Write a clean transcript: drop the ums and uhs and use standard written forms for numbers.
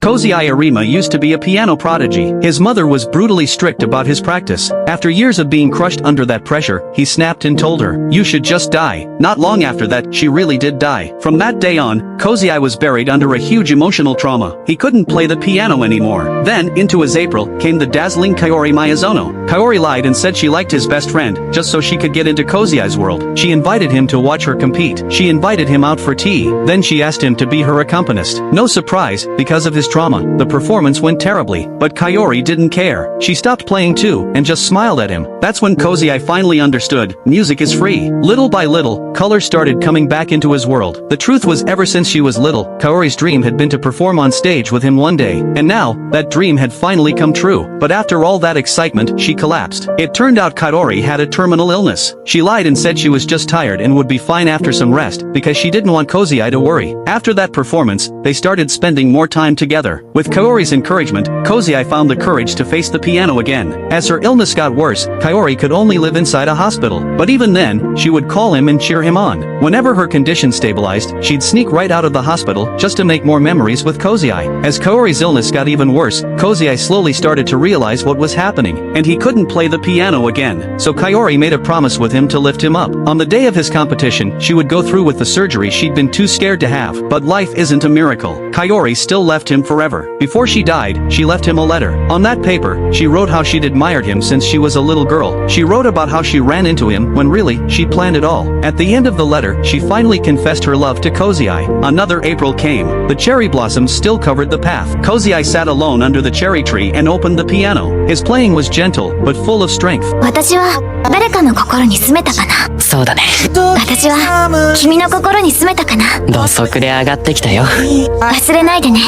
Kozai Arima used to be a piano prodigy. His mother was brutally strict about his practice. After years of being crushed under that pressure, he snapped and told her, "You should just die." Not long after that, she really did die. From that day on, Kozai was buried under a huge emotional trauma. He couldn't play the piano anymore. Then, into his April, came the dazzling Kaori Miyazono. Kaori lied and said she liked his best friend, just so she could get into Kozai's world. She invited him to watch her compete. She invited him out for tea. Then she asked him to be her accompanist. No surprise, because of his trauma, the performance went terribly. But Kaori didn't care. She stopped playing too, and just smiled at him. That's when Kozai finally understood, music is free. Little by little, color started coming back into his world. The truth was, ever since she was little, Kaori's dream had been to perform on stage with him one day. And now, that dream had finally come true. But after all that excitement, she collapsed. It turned out Kaori had a terminal illness. She lied and said she was just tired and would be fine after some rest, because she didn't want Kozai to worry. After that performance, they started spending more time together. With Kaori's encouragement, Kozai found the courage to face the piano again. As her illness got worse, Kaori could only live inside a hospital. But even then, she would call him and cheer him on. Whenever her condition stabilized, she'd sneak right out of the hospital just to make more memories with Kozai. As Kaori's illness got even worse, Kozai slowly started to realize what was happening, and he couldn't play the piano again. So Kaori made a promise with him to lift him up. On the day of his competition, she would go through with the surgery she'd been too scared to have. But life isn't a miracle. Kaori still left him forever. Before she died, she left him a letter. On that paper, she wrote how she'd admired him since she was a little girl. She wrote about how she ran into him when really, she planned it all. At the end of the letter, she finally confessed her love to Kozai. Another April came. The cherry blossoms still covered the path. Kozai sat alone under the cherry tree and opened the piano. His playing was gentle, but full of strength. 私は誰かの心に住めたかな。そうだね。私は君の心に住めたかな。土足で上がってきたよ。忘れないでね。